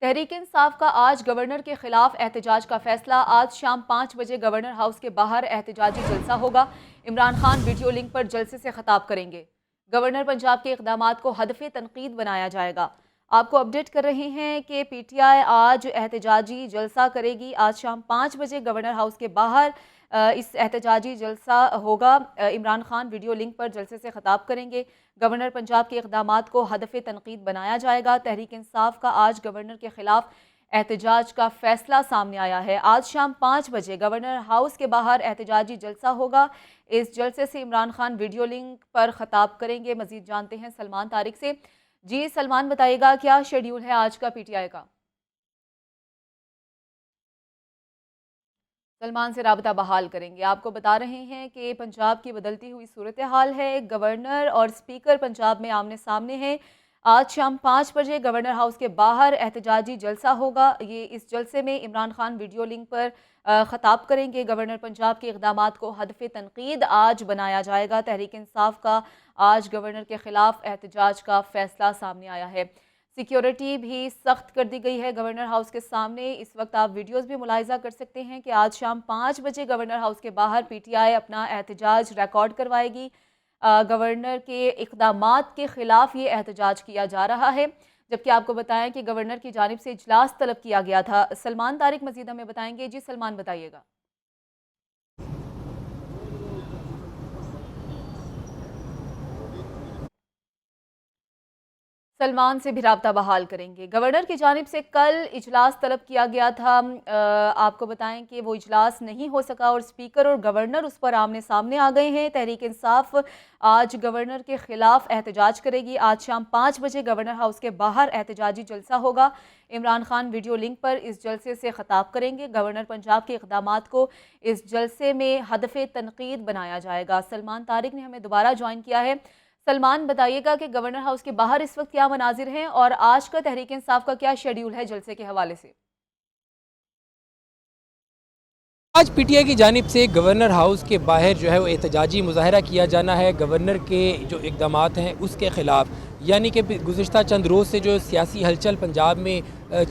تحریک انصاف کا آج گورنر کے خلاف احتجاج کا فیصلہ۔ آج شام 5 بجے گورنر ہاؤس کے باہر احتجاجی جلسہ ہوگا۔ عمران خان ویڈیو لنک پر جلسے سے خطاب کریں گے۔ گورنر پنجاب کے اقدامات کو ہدف تنقید بنایا جائے گا۔ آپ کو اپڈیٹ کر رہے ہیں کہ پی ٹی آئی آج احتجاجی جلسہ کرے گی۔ آج شام 5 بجے گورنر ہاؤس کے باہر اس احتجاجی جلسہ ہوگا۔ عمران خان ویڈیو لنک پر جلسے سے خطاب کریں گے۔ گورنر پنجاب کے اقدامات کو ہدف تنقید بنایا جائے گا۔ تحریک انصاف کا آج گورنر کے خلاف احتجاج کا فیصلہ سامنے آیا ہے۔ آج شام 5 بجے گورنر ہاؤس کے باہر احتجاجی جلسہ ہوگا۔ اس جلسے سے عمران خان ویڈیو لنک پر خطاب کریں گے۔ مزید جانتے ہیں سلمان طارق سے۔ جی سلمان، بتائیے گا کیا شیڈیول ہے آج کا پی ٹی آئی کا؟ سلمان سے رابطہ بحال کریں گے۔ آپ کو بتا رہے ہیں کہ پنجاب کی بدلتی ہوئی صورتحال ہے۔ گورنر اور اسپیکر پنجاب میں آمنے سامنے ہیں۔ آج شام 5 بجے گورنر ہاؤس کے باہر احتجاجی جلسہ ہوگا۔ اس جلسے میں عمران خان ویڈیو لنک پر خطاب کریں گے۔ گورنر پنجاب کے اقدامات کو ہدف تنقید آج بنایا جائے گا۔ تحریک انصاف کا آج گورنر کے خلاف احتجاج کا فیصلہ سامنے آیا ہے۔ سیکیورٹی بھی سخت کر دی گئی ہے گورنر ہاؤس کے سامنے۔ اس وقت آپ ویڈیوز بھی ملاحظہ کر سکتے ہیں کہ آج شام 5 بجے گورنر ہاؤس کے باہر پی ٹی آئی اپنا احتجاج ریکارڈ کروائے گی۔ گورنر کے اقدامات کے خلاف یہ احتجاج کیا جا رہا ہے، جبکہ آپ کو بتائیں کہ گورنر کی جانب سے اجلاس طلب کیا گیا تھا۔ سلمان طارق مزید ہمیں بتائیں گے۔ جی سلمان، بتائیے گا۔ سلمان سے بھی رابطہ بحال کریں گے۔ گورنر کی جانب سے کل اجلاس طلب کیا گیا تھا۔ آپ کو بتائیں کہ وہ اجلاس نہیں ہو سکا اور اسپیکر اور گورنر اس پر آمنے سامنے آ گئے ہیں۔ تحریک انصاف آج گورنر کے خلاف احتجاج کرے گی۔ آج شام 5 بجے گورنر ہاؤس کے باہر احتجاجی جلسہ ہوگا۔ عمران خان ویڈیو لنک پر اس جلسے سے خطاب کریں گے۔ گورنر پنجاب کے اقدامات کو اس جلسے میں ہدف تنقید بنایا جائے گا۔ سلمان طارق نے ہمیں دوبارہ جوائن کیا ہے۔ سلمان، بتائیے گا کہ گورنر ہاؤس کے باہر اس وقت کیا مناظر ہیں اور آج کا تحریک انصاف کا کیا شیڈیول ہے جلسے کے حوالے سے؟ آج پی ٹی آئی کی جانب سے گورنر ہاؤس کے باہر جو ہے وہ احتجاجی مظاہرہ کیا جانا ہے گورنر کے جو اقدامات ہیں اس کے خلاف، یعنی کہ گزشتہ چند روز سے جو سیاسی ہلچل پنجاب میں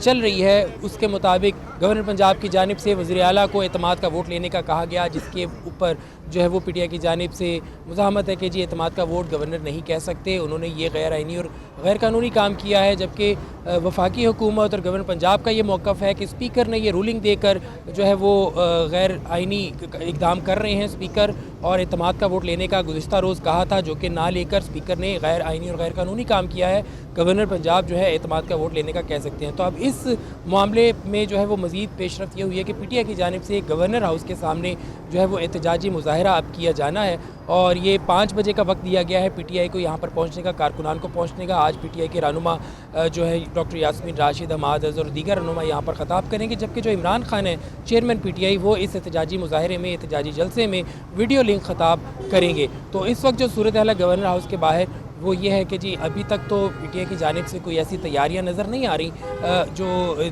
چل رہی ہے اس کے مطابق گورنر پنجاب کی جانب سے وزیر اعلیٰ کو اعتماد کا ووٹ لینے کا کہا گیا، جس کے اوپر جو ہے وہ پی ٹی آئی کی جانب سے مزاحمت ہے کہ جی اعتماد کا ووٹ گورنر نہیں کہہ سکتے، انہوں نے یہ غیر آئینی اور غیر قانونی کام کیا ہے، جبکہ وفاقی حکومت اور گورنر پنجاب کا یہ موقف ہے کہ اسپیکر نے یہ رولنگ دے کر جو ہے وہ غیر آئینی اقدام کر رہے ہیں اسپیکر، اور اعتماد کا ووٹ لینے کا گزشتہ روز کہا تھا جو کہ نہ لے کر اسپیکر نے غیر آئینی اور غیر قانونی کام کیا ہے۔ گورنر پنجاب جو ہے اعتماد کا ووٹ لینے کا کہہ سکتے ہیں۔ تو اب اس معاملے میں جو ہے وہ مزید پیش رفت یہ ہوئی ہے کہ پی ٹی آئی کی جانب سے گورنر ہاؤس کے سامنے جو ہے وہ احتجاجی مظاہرہ اب کیا جانا ہے، اور یہ 5 بجے کا وقت دیا گیا ہے پی ٹی آئی کو یہاں پر پہنچنے کا، کارکنان کو پہنچنے کا۔ آج پی ٹی آئی کے رہنما جو ہے ڈاکٹر یاسمین راشد، حماد اظہر اور دیگر رہنما یہاں پر خطاب کریں گے، جبکہ جو عمران خان ہے چیئرمین پی ٹی آئی، وہ اس احتجاجی مظاہرے میں، احتجاجی جلسے میں ویڈیو لنک خطاب کریں گے۔ تو اس وقت جو صورتحال ہے گورنر ہاؤس کے باہر وہ یہ ہے کہ جی ابھی تک تو پی ٹی آئی کی جانب سے کوئی ایسی تیاریاں نظر نہیں آ رہی جو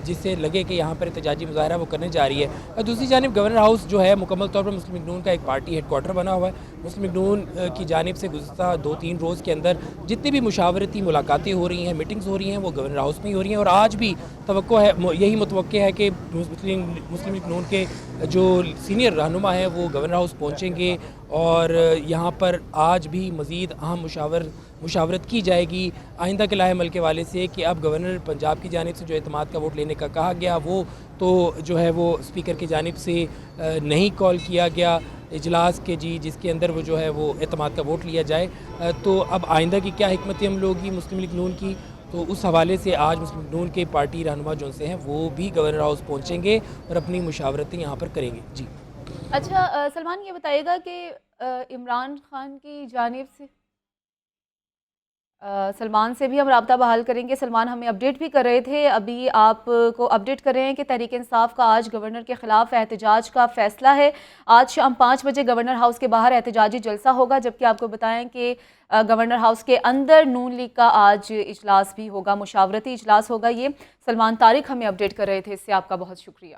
جس سے لگے کہ یہاں پر احتجاجی مظاہرہ وہ کرنے جا رہی ہے۔ دوسری جانب گورنر ہاؤس جو ہے مکمل طور پر مسلم لیگ نون کا ایک پارٹی ہیڈ کوارٹر بنا ہوا ہے۔ مسلم لیگ نون کی جانب سے گزشتہ 2-3 روز کے اندر جتنی بھی مشاورتی ملاقاتیں ہو رہی ہیں، میٹنگز ہو رہی ہیں، وہ گورنر ہاؤس میں ہی ہو رہی ہیں، اور آج بھی توقع ہے، یہی متوقع ہے کہ مسلم لیگ نون کے جو سینئر رہنما ہیں وہ گورنر ہاؤس پہنچیں گے، اور یہاں پر آج بھی مزید اہم مشاورت کی جائے گی آئندہ کے لائحہ عمل کے حوالے سے، کہ اب گورنر پنجاب کی جانب سے جو اعتماد کا ووٹ لینے کا کہا گیا وہ تو جو ہے وہ اسپیکر کی جانب سے نہیں کال کیا گیا اجلاس کے، جی جس کے اندر وہ جو ہے وہ اعتماد کا ووٹ لیا جائے، تو اب آئندہ کی کیا حکمت عمل ہوگی مسلم لیگ نون کی، تو اس حوالے سے آج مسلم لیگ نون کے پارٹی رہنما جو سے ہیں وہ بھی گورنر ہاؤس پہنچیں گے اور اپنی مشاورتیں یہاں پر کریں گے۔ جی اچھا سلمان، یہ بتائیے گا کہ عمران خان کی جانب سے سلمان سے بھی ہم رابطہ بحال کریں گے۔ سلمان ہمیں اپڈیٹ بھی کر رہے تھے، ابھی آپ کو اپڈیٹ کر رہے ہیں کہ تحریک انصاف کا آج گورنر کے خلاف احتجاج کا فیصلہ ہے۔ آج شام 5 بجے گورنر ہاؤس کے باہر احتجاجی جلسہ ہوگا، جبکہ آپ کو بتائیں کہ گورنر ہاؤس کے اندر نون لیگ کا آج اجلاس بھی ہوگا، مشاورتی اجلاس ہوگا۔ یہ سلمان طارق ہمیں اپڈیٹ کر رہے تھے، اس سے آپ کا بہت شکریہ۔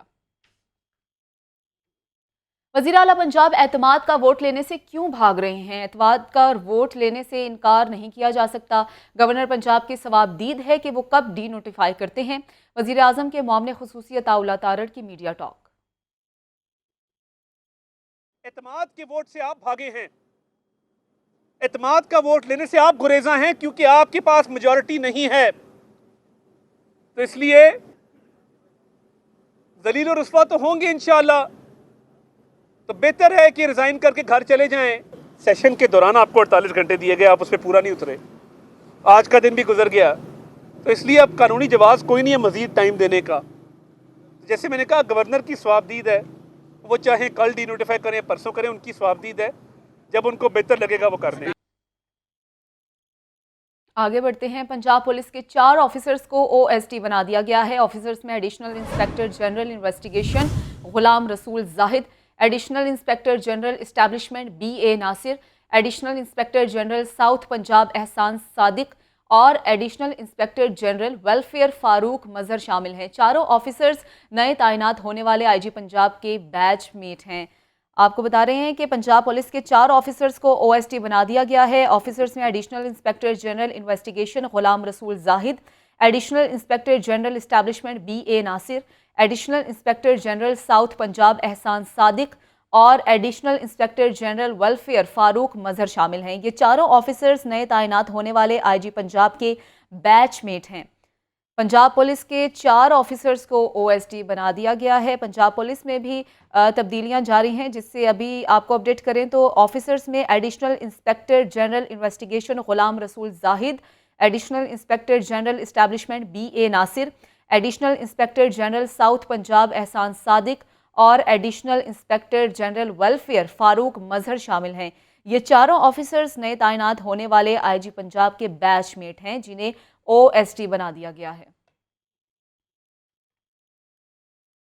वज़ीर आला पंजाब एतमाद का वोट लेने से क्यों भाग रहे हैं? एतमाद का वोट लेने से इनकार नहीं किया जा सकता। गवर्नर पंजाब की सवाबदीद है कि वो कब डी नोटिफाई करते हैं। वज़ीर आज़म के मामले खुसूसी अताउल्लाह तारड़ की मीडिया टॉक। एतमाद के वोट से आप भागे हैं, एतमाद का वोट लेने से आप गुरेजा हैं, क्योंकि आपके पास मेजॉरिटी नहीं है। तो इसलिए जलील और रुस्वा तो होंगे इंशाअल्लाह, तो बेहतर है कि रिजाइन करके घर चले जाएं। सेशन के दौरान आपको 48 घंटे दिए गए, आप उस पर पूरा नहीं उतरे, आज का दिन भी गुजर गया, तो इसलिए अब कानूनी जवाब कोई नहीं है मजीद टाइम देने का। जैसे मैंने कहा, गवर्नर की सवाबदीद है, वो चाहे कल डी नोटिफाई करें, परसों करें, उनकी सवाबदीद है, जब उनको बेहतर लगेगा वो कर लें। आगे बढ़ते हैं। पंजाब पुलिस के 4 ऑफिसर्स को OST बना दिया गया है। ऑफिसर्स में additional inspector general investigation Ghulam Rasool Zahid, additional inspector general establishment BA Nasir, additional inspector general south Punjab Ehsan Sadiq और additional inspector general welfare Farooq Mazhar शामिल हैं। चारों ऑफिसर्स नए तैनात होने वाले IG पंजाब के बैच मेट हैं। आपको बता रहे हैं कि पंजाब पुलिस के 4 ऑफिसर्स को OST बना दिया गया है। ऑफिसर्स में additional inspector general investigation Ghulam Rasool Zahid, additional inspector general establishment BA Nasir, additional inspector general south Punjab Ehsan Sadiq और additional inspector general welfare Farooq Mazhar शामिल हैं। ये चारों ऑफिसर्स नए तैनात होने वाले IG पंजाब के बैच मेट हैं। पंजाब पुलिस के 4 ऑफिसर्स को OST बना दिया गया है। पंजाब पुलिस में भी तब्दीलियां जारी हैं, जिससे अभी आपको अपडेट करें तो ऑफिसर्स में additional inspector general investigation Ghulam Rasool Zahid, additional inspector general establishment BA Nasir, additional inspector general south Punjab Ehsan Sadiq और additional inspector general welfare Farooq Mazhar शामिल हैं। ये चारों ऑफिसर्स नए तैनात होने वाले IG पंजाब के बैच मेट हैं, जिन्हें OST बना दिया गया है।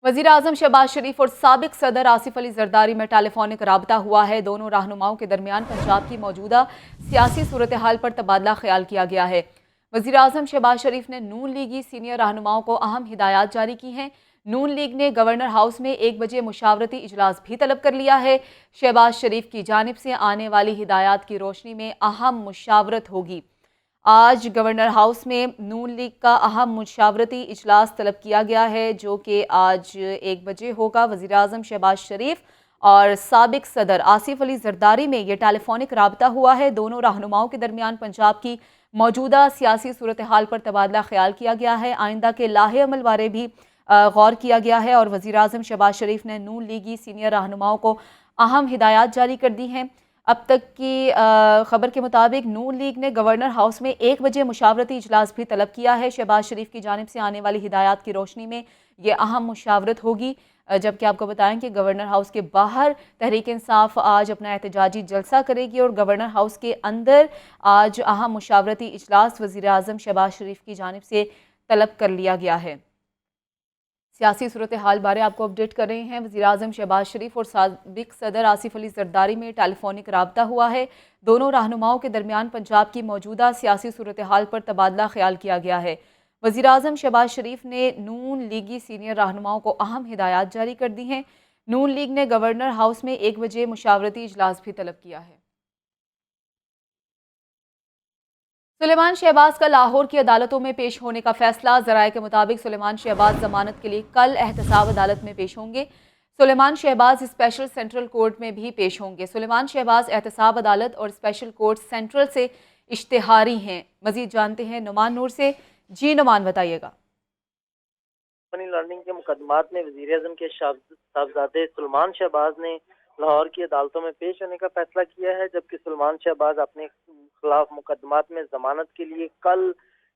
वज़ीर आज़म शहबाज शरीफ और साबिक सदर आसिफ अली जरदारी में टेलीफोनिक राबता हुआ है। दोनों रहनुमाओं के दरमियान पंजाब की मौजूदा सियासी सूरत हाल पर तबादला ख्याल किया गया है। वज़ीर आज़म शहबाज शरीफ ने नून लीगी सीनियर रहनुमाओं को अहम हिदायत जारी की हैं। नून लीग ने गवर्नर हाउस में 1 बजे मुशावरती इजलास भी तलब कर लिया है। शहबाज शरीफ की जानिब से आने वाली हिदायत की रोशनी में अहम मुशावरत होगी। आज गवर्नर हाउस में नून लीग का अहम मुशावरती इजलास तलब किया गया है, जो कि आज 1 बजे होगा। वज़ीर आज़म शहबाज शरीफ और साबिक सदर आसिफ अली जरदारी में ये टेलीफोनिक राबता हुआ है। दोनों रहनुमाओं के दरमियान पंजाब की मौजूदा सियासी सूरत हाल पर तबादला ख्याल किया गया है। आइंदा के लाहे अमल बारे भी गौर किया गया है और वज़ीर आज़म शहबाज शरीफ ने नून लीगी सीनियर रहनुमाओं को अहम हिदायत जारी कर दी हैं। अब तक की खबर के मुताबिक नून लीग ने गवर्नर हाउस में 1 बजे मुशावरती इजलास भी तलब किया है। शहबाज शरीफ की जानिब से आने वाली हिदायत की रोशनी में ये अहम मुशावरत होगी। जबकि आपको बताएं कि गवर्नर हाउस के बाहर तहरीक इंसाफ आज अपना एहतजाजी जलसा करेगी और गवर्नर हाउस के अंदर आज अहम मुशावरती इजलास वज़ीर आज़म शहबाज शरीफ की जानिब से तलब कर लिया गया है। सियासी सूरत हाल बारे आपको अपडेट कर रहे हैं। वज़ीर आज़म शहबाज शरीफ और साबिक सदर आसिफ अली जरदारी में टेलीफोनिक राबता हुआ है। दोनों रहनुमाओं के दरमियान पंजाब की मौजूदा सियासी सूरत हाल पर तबादला ख्याल किया गया है। वज़ीर आज़म शहबाज शरीफ ने नून लीगी सीनियर रहनुमाओं को अहम हिदायत जारी कर दी हैं। नून लीग ने गवर्नर हाउस में 1 बजे मुशावरती इजलास भी तलब किया है। सुलेमान शहबाज का लाहौर की अदालतों में पेश होने का फैसला। ज़राए के मुताबिक सुलेमान शहबाज जमानत के लिए कल एहतसाब अदालत में पेश होंगे। Suleman Shahbaz special central court में भी पेश होंगे। सुलेमान शहबाज एहतसाब अदालत और स्पेशल कोर्ट सेंट्रल से इश्तिहारी हैं। मजीद जानते हैं नुमान नूर से। जी नुमान, बताइएगा। मनी लॉन्ड्रिंग के मुकदमात में वज़ीर आज़म के साहबजादे सुलेमान शहबाज ने लाहौर की अदालतों में पेश होने का फैसला किया है, जबकि सुलेमान शहबाज अपने खिलाफ मुकदमात में जमानत के लिए कल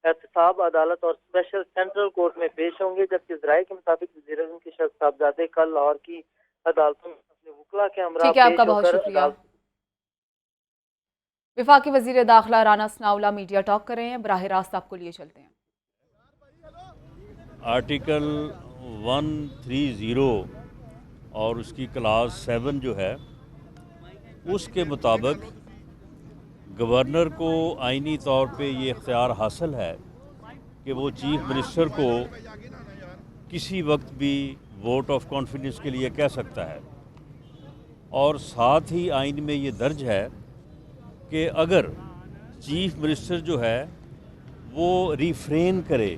एहतसाब अदालत और स्पेशल सेंट्रल कोर्ट में पेश होंगे। जबकि ज़राए के मुताबिक वज़ीर आज़म के साहबजादे कल लाहौर की अदालतों में अपने वकला के हमरा ठीक है, आपका बहुत शुक्रिया। वफाकी वज़ीर दाखिला राना सनाउल्लाह मीडिया टॉक कर रहे हैं, बराह रास्त आपको लिए चलते हैं। आर्टिकल 130 और उसकी क्लास 7 जो है उसके मुताबिक गवर्नर को आइनी तौर पे ये इख्तियार हासिल है कि वो चीफ मिनिस्टर को किसी वक्त भी वोट ऑफ कॉन्फिडेंस के लिए कह सकता है। اور ساتھ ہی آئین میں یہ درج ہے کہ اگر چیف منسٹر جو ہے وہ ریفرین کرے،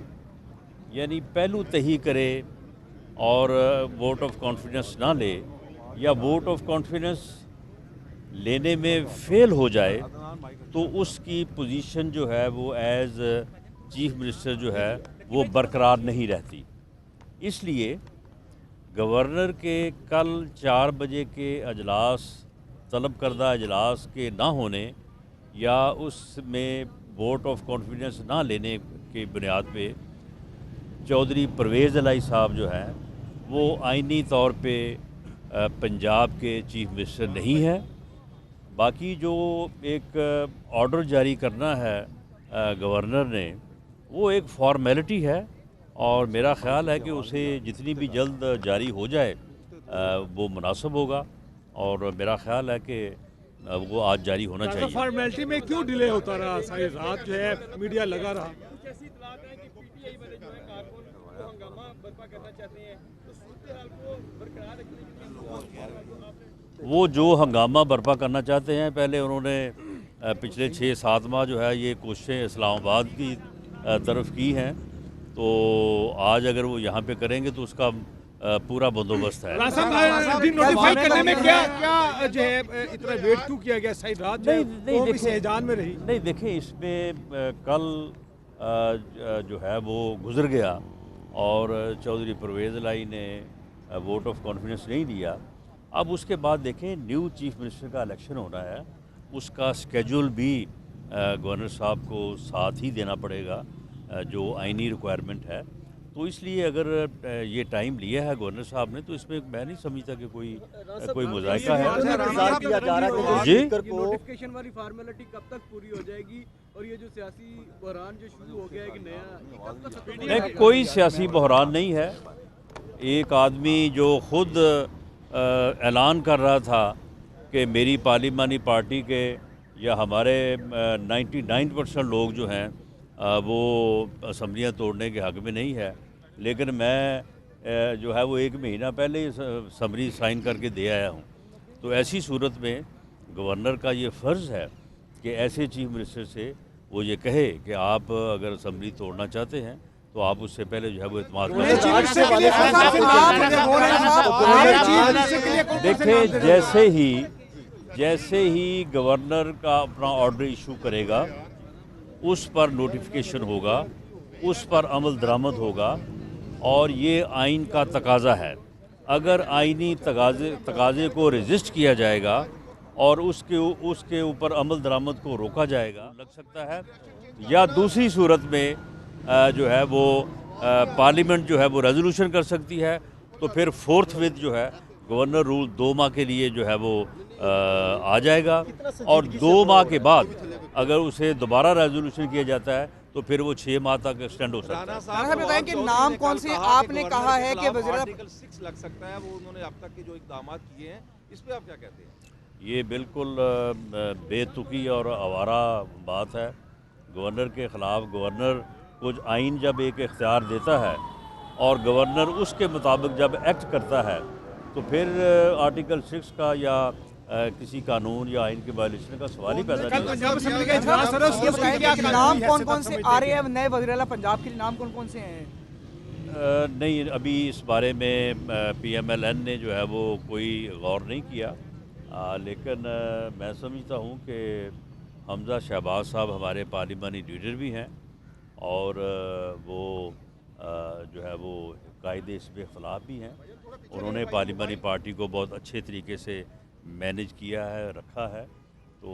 یعنی پہلو تہی کرے اور ووٹ آف کانفیڈنس نہ لے، یا ووٹ آف کانفیڈنس لینے میں فیل ہو جائے، تو اس کی پوزیشن جو ہے وہ ایز چیف منسٹر جو ہے وہ برقرار نہیں رہتی۔ اس لیے گورنر کے کل 4 بجے کے اجلاس، طلب کردہ اجلاس کے نہ ہونے یا اس میں ووٹ آف کانفیڈنس نہ لینے کی بنیاد پہ چودھری پرویز الہی صاحب جو ہیں وہ آئینی طور پہ پنجاب کے چیف منسٹر نہیں ہیں۔ باقی جو ایک آرڈر جاری کرنا ہے گورنر نے، وہ ایک فارمیلٹی ہے، اور میرا خیال ہے کہ اسے جتنی بھی جلد جاری ہو جائے وہ مناسب ہوگا، اور میرا خیال ہے کہ وہ آج جاری ہونا چاہیے۔ فارمیلٹی میں کیوں ڈیلے ہوتا رہا؟ ساری رات جو ہے میڈیا لگا رہا۔ وہ جو ہنگامہ برپا کرنا چاہتے ہیں، پہلے انہوں نے پچھلے 6-7 ماہ جو ہے یہ کوششیں اسلام آباد کی طرف کی ہیں، تو آج اگر وہ یہاں پہ کریں گے تو اس کا پورا بندوبست ہے۔ نوٹیفائی کرنے میں کیا جو ہے اتنا ویٹ کیوں کیا گیا؟ ساری رات جو ہے وہ بھی ہیجان میں رہی۔ نہیں دیکھیں، اس میں کل جو ہے وہ گزر گیا، اور چودھری پرویز الہی نے ووٹ آف کانفیڈنس نہیں دیا۔ اب اس کے بعد دیکھیں نیو چیف منسٹر کا الیکشن ہونا ہے، اس کا سکیجول بھی گورنر صاحب کو ساتھ ہی دینا پڑے گا جو آئینی ریکوائرمنٹ ہے، تو اس لیے اگر یہ ٹائم لیا ہے گورنر صاحب نے تو اس میں میں نہیں سمجھتا کہ کوئی مذائقہ ہے۔ جی نوٹیفیکیشن والی فارمیلٹی کب تک پوری ہو جائے گی؟ اور یہ جو سیاسی بحران جو شروع ہو گیا ہے کہ نیا، یہ کب تک ختم؟ نہیں، کوئی سیاسی بحران نہیں ہے۔ ایک آدمی جو خود اعلان کر رہا تھا کہ میری پارلیمانی پارٹی کے یا ہمارے 99% لوگ جو ہیں وہ اسمبلیاں توڑنے کے حق میں نہیں ہے، لیکن میں جو ہے وہ 1 مہینہ پہلے ہی سمری سائن کر کے دے آیا ہوں، تو ایسی صورت میں گورنر کا یہ فرض ہے کہ ایسے چیف منسٹر سے وہ یہ کہے کہ آپ اگر اسمبلی توڑنا چاہتے ہیں تو آپ اس سے پہلے جو ہے وہ اعتماد کریں۔ دیکھیں، جیسے ہی گورنر کا اپنا آرڈر ایشو کرے گا، اس پر نوٹیفیکیشن ہوگا، اس پر عمل درآمد ہوگا، اور یہ آئین کا تقاضا ہے۔ اگر آئینی تقاضے کو ریزسٹ کیا جائے گا اور اس کے اوپر عمل درآمد کو روکا جائے گا، لگ سکتا ہے، یا دوسری صورت میں جو ہے وہ پارلیمنٹ جو ہے وہ ریزولوشن کر سکتی ہے، تو پھر فورتھ وتھ جو ہے گورنر رول 2 ماہ کے لیے جو ہے وہ آ جائے گا، اور 2 ماہ کے بعد اگر اسے دوبارہ ریزولوشن کیا جاتا ہے تو پھر وہ 6 ماہ تک ایکسٹینڈ ہو سکتا ہے۔ صاحب بتائیں کہ نام کون سے آپ نے کہا ہے کہ وزیر آرٹیکل 6 لگ سکتا ہے، وہ انہوں نے اب تک کے جو اقدامات کیے ہیں، اس پہ آپ کیا کہتے ہیں؟ یہ بالکل بے تکی اور آوارہ بات ہے۔ گورنر کے خلاف، گورنر کو آئین جب ایک اختیار دیتا ہے اور گورنر اس کے مطابق جب ایکٹ کرتا ہے تو پھر آرٹیکل 6 کا یا کسی قانون یا آئین کے وائلیشن کا سوال ہی پیدا نہیں ہوتا۔ نام کون کون سے آ رہے ہیں نئے وزیر اعلیٰ پنجاب کے لیے؟ نام کون کون سے ہیں؟ نہیں، ابھی اس بارے میں پی ایم ایل این نے جو ہے وہ کوئی غور نہیں کیا، لیکن میں سمجھتا ہوں کہ حمزہ شہباز صاحب ہمارے پارلیمانی لیڈر بھی ہیں، اور وہ جو ہے وہ قائد حزب اختلاف بھی ہیں۔ انہوں نے پارلیمانی پارٹی کو بہت اچھے طریقے سے مینج کیا ہے، رکھا ہے، تو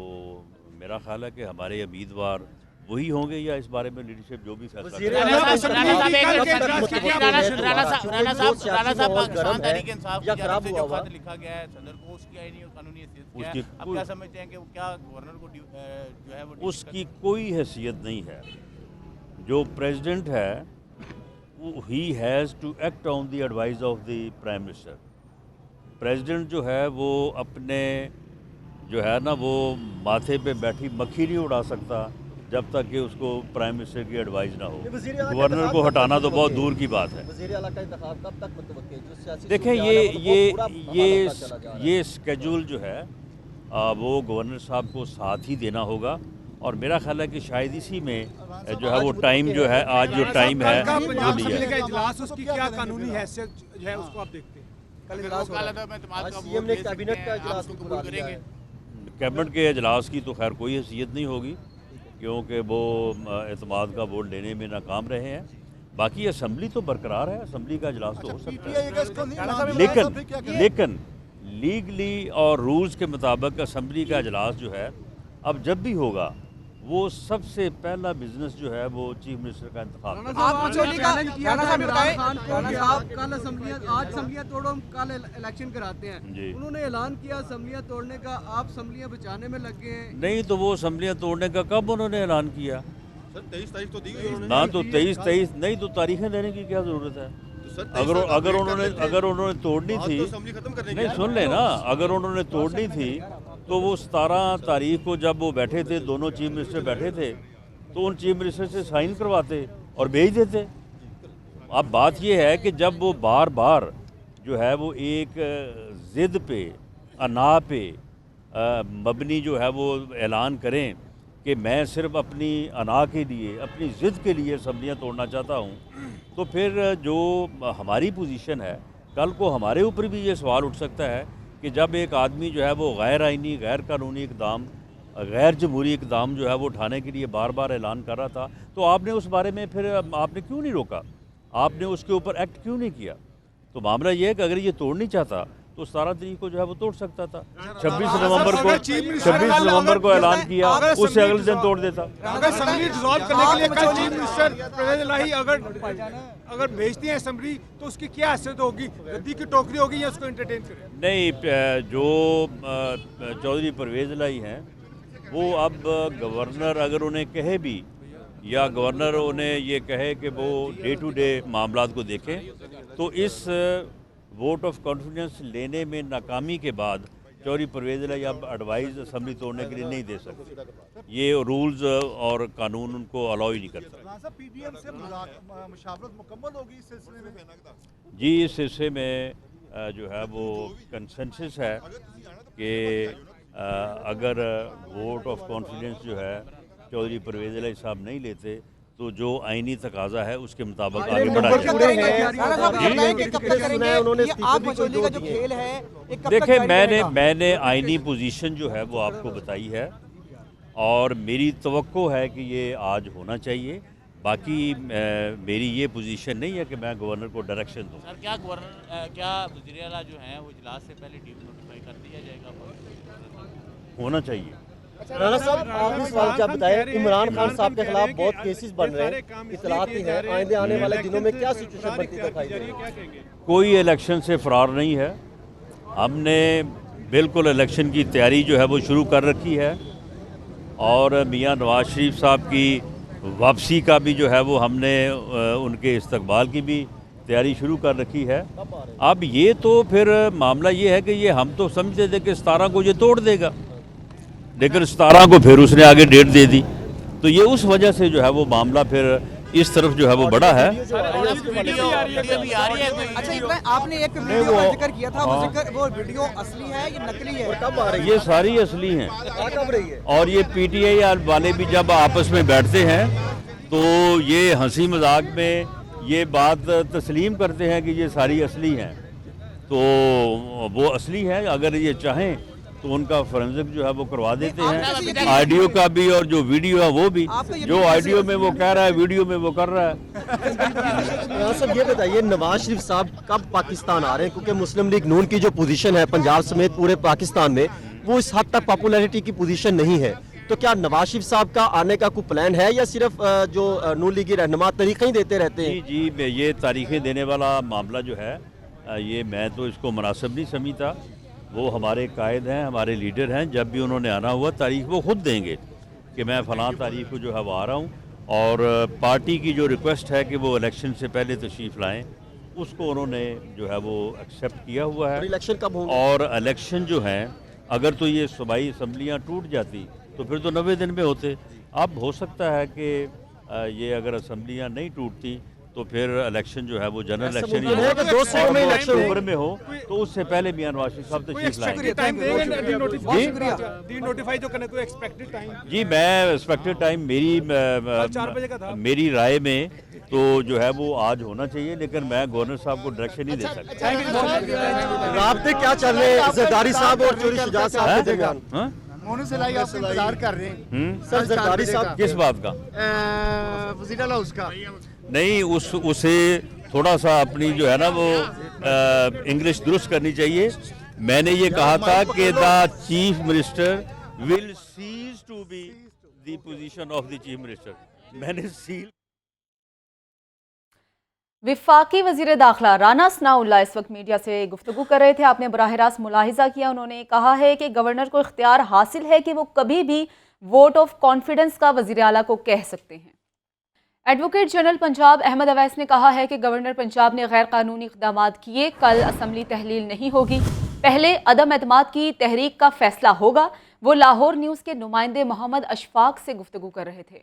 میرا خیال ہے کہ ہمارے امیدوار وہی ہوں گے، یا اس بارے میں لیڈرشپ جو بھی فیصلہ کرے۔ رانا صاحب پاکستان تحریک انصاف کی جانب سے جو خط لکھا گیا ہے صدر کو، اس کی آئینی اور قانونی حیثیت کیا ہے؟ آپ کیا سمجھتے ہیں کہ کیا گورنر کو جو ہے وہ اس کی کوئی حیثیت نہیں ہے۔ جو پریزیڈنٹ ہے he has to act on the advice of the prime minister. President جو ہے وہ اپنے جو ہے نا وہ ماتھے پہ بیٹھی مکھی نہیں اڑا سکتا जब तक कि उसको प्राइम मिनिस्टर की एडवाइस ना हो। गवर्नर को हटाना तो बहुत दूर की बात है। देखें ये स्केड्यूल जो है वो गवर्नर साहब को साथ ही देना होगा, और मेरा ख्याल है कि शायद इसी में जो है वो टाइम जो है, आज जो टाइम है वो लिया है। इजलास उसकी क्या कानूनी हैसियत जो है उसको आप देखते हैं? कैबिनेट के इजलास की तो खैर कोई हैसियत नहीं होगी, क्योंकि वो एतमाद का वोट लेने में नाकाम रहे हैं। बाकी असम्बली तो बरकरार है, असम्बली का इजलास तो हो सकता है, लेकिन लीगली और रूल्स के मुताबिक असम्बली का इजलास जो है अब जब भी होगा, वो सबसे पहला बिजनेस जो है वो चीफ मिनिस्टर का इंतखाब है। आज असम्बलियाँ तोड़ो, हम कल इलेक्शन कराते हैं। उन्होंने ऐलान किया असम्बलियाँ तोड़ने का, आप असम्बलियाँ बचाने में लग गए हैं। नहीं तो वो असम्बलियाँ तोड़ने का कब उन्होंने ऐलान किया? सर 23 तारीख तो दी गई ना, तो 23 नहीं तो तारीखें देने की क्या जरूरत है? अगर उन्होंने तोड़नी थी, नहीं सुन लेना, अगर उन्होंने तोड़नी थी तो वो 17 तारीख को जब वो बैठे थे, दोनों चीफ मिनिस्टर बैठे थे, तो उन चीफ मिनिस्टर से साइन करवाते और भेज देते। अब बात ये है कि जब वो बार बार जो है वो एक ज़िद पे, अना पे मबनी जो है वो ऐलान करें कि मैं सिर्फ अपनी अना के लिए, अपनी ज़िद के लिए असम्बलियाँ तोड़ना चाहता हूँ, तो फिर जो हमारी पोजीशन है, कल को हमारे ऊपर भी ये सवाल उठ सकता है कि जब एक आदमी जो है वो गैर आइनी, गैर कानूनी इकदाम, गैर जमहूरी इकदाम जो है वो उठाने के लिए बार बार ऐलान कर रहा था, तो आपने उस बारे में फिर आपने क्यों नहीं रोका? आपने उसके ऊपर एक्ट क्यों नहीं किया? तो मामला ये है कि अगर ये तोड़ नहीं चाहता तो 17 तारीख को जो है वो तोड़ सकता था। 26 नवंबर को ऐलान किया, उससे अगले दिन तोड़ देता। असेंबली डिसॉल्व करने के लिए कल चीफ मिनिस्टर परवेज इलाही अगर भेजती है असेंबली, तो उसकी क्या हैसियत होगी? गद्दी की टोकरी होगी या उसको एंटरटेन करें? नहीं, जो चौधरी परवेज इलाही हैं वो अब गवर्नर अगर उन्हें कहे भी, या गवर्नर उन्हें ये कहे कि वो डे टू डे मामलात को देखें, तो इस वोट ऑफ कॉन्फिडेंस लेने में नाकामी के बाद चौधरी परवेज इलाही अब एडवाइस असेंबली तोड़ने के लिए नहीं दे सकते। ये रूल्स और कानून उनको अलाउ ही नहीं करता। पीडीएम से मुशावरत मुकम्मल होगी इस सिलसिले में? जी, इस सिलसिले में जो है वो कंसेंसस है कि अगर वोट ऑफ कॉन्फिडेंस जो है चौधरी परवेज इलाही साहब नहीं लेते, तो जो आईनी तकाजा है उसके मुताबिक आगे बढ़ा जाए। देखें, मैंने आईनी पोजीशन जो है वो आपको बताई है, और मेरी तवक्को है कि ये आज होना चाहिए। बाकी मेरी ये पोजीशन नहीं है कि मैं गवर्नर को डायरेक्शन दूँ। सर, क्या गवर्नर, क्या वज़ीर आला जो हैं वो इजलास से पहले ड्यू नोटिफाई कर दिया जाएगा? होना चाहिए। राणा साहब, आखिरी सवाल क्या बताएं, इमरान खान साहब के खिलाफ बहुत केसेस बन रहे हैं, इतलाती हैं, आइंदे आने वाले दिनों में क्या सिचुएशन बनती दिखाई दे रही है? कोई इलेक्शन से फरार नहीं है। हमने बिल्कुल इलेक्शन की तैयारी जो है वो शुरू कर रखी है, और मियां नवाज शरीफ साहब की वापसी का भी जो है वो हमने उनके इस्तकबाल की भी तैयारी शुरू कर रखी है। अब ये तो फिर मामला ये है कि ये हम तो समझते थे कि 17 को ये तोड़ देगा, लेकिन 17 को फिर उसने आगे डेट दे दी, तो ये उस वजह से जो है वो मामला फिर इस तरफ जो है वो बड़ा है। अच्छा, आपने एक वीडियो का जिक्र किया था, वो वीडियो असली है या नकली है? कब आ रही है? ये सारी असली हैं, कब रही है? और ये पीटीआई वाले भी जब आपस में बैठते हैं तो ये हंसी मजाक में ये बात तस्लीम करते हैं कि ये सारी असली हैं, तो वो असली है। अगर ये चाहें तो उनका फोरेंसिक जो है वो करवा देते हैं, ऑडियो का भी और जो वीडियो है वो भी। जो ऑडियो में वो कह रहा है, वीडियो में वो कर रहा है। साहब, ये बताइए, नवाज शरीफ साहब कब पाकिस्तान आ रहे हैं? क्योंकि मुस्लिम लीग नून की जो पोजीशन है पंजाब समेत पूरे पाकिस्तान में, वो इस हद तक पॉपुलैरिटी की पोजीशन नहीं है, तो क्या नवाज शरीफ साहब का आने का कोई प्लान है, या सिर्फ जो नून लीगी रहनुमा तारीखें ही देते रहते हैं? जी, ये तारीखें देने वाला मामला जो है, ये मैं तो इसको मुनासिब नहीं समझता। वो हमारे कायद हैं, हमारे लीडर हैं, जब भी उन्होंने आना हुआ तारीख वो खुद देंगे कि मैं फ़लाँ तारीख को जो है वो आ रहा हूँ, और पार्टी की जो रिक्वेस्ट है कि वो इलेक्शन से पहले तशरीफ़ लाएँ, उसको उन्होंने जो है वो एक्सेप्ट किया हुआ है। इलेक्शन कब होंगे? और इलेक्शन जो हैं, अगर तो ये सूबाई असम्बलियाँ टूट जाती तो फिर तो 90 दिन में होते, अब हो सकता है कि ये अगर असम्बलियाँ नहीं टूटती तो फिर इलेक्शन जो है वो जनरल इलेक्शन ही है कि 2 सालों में इलेक्शन अक्टूबर में हो, तो उससे पहले मियां नवाज शरीफ साहब तशरीफ लाएंगे। टाइम देंगे जी डी नोटिफाई जो करने को एक्सपेक्टेड टाइम जी, मैं एक्सपेक्टेड टाइम 4 बजे का था। मेरी राय में तो जो है वो आज होना चाहिए, लेकिन मैं गवर्नर साहब को डायरेक्शन नहीं दे सकता। राब्ते क्या चल रहे हैं जरदारी साहब और चौधरी शुजात साहब के दरमियान? हाँ? मोनू सलाई आप इंतजार कर रहे हैं सर जरदारी साहब किस बात का? वजीर हाउस का नहीं, उसे थोड़ा सा अपनी जो है ना वो इंग्लिश दुरुस्त करनी चाहिए। मैंने ये कहा था कि the chief minister will cease to be the position of the chief minister. मैंने सील विफाकी वजीर दाखिला राना सनाउल्लाह इस वक्त मीडिया से गुफ्तगू कर रहे थे। आपने बराह रास्त मुलाहिजा किया, उन्होंने कहा है कि गवर्नर को इख्तियार हासिल है कि वो कभी भी वोट ऑफ कॉन्फिडेंस का वजीर आला को कह सकते हैं। एडवोकेट जनरल पंजाब अहमद अवैस ने कहा है कि गवर्नर पंजाब ने गैर कानूनी इक़दाम किए, कल असम्बली तहलील नहीं होगी, पहले अदम एतमाद की तहरीक का फैसला होगा। वो लाहौर न्यूज़ के नुमाइंदे मोहम्मद अशफाक से गुफ्तगू कर रहे थे।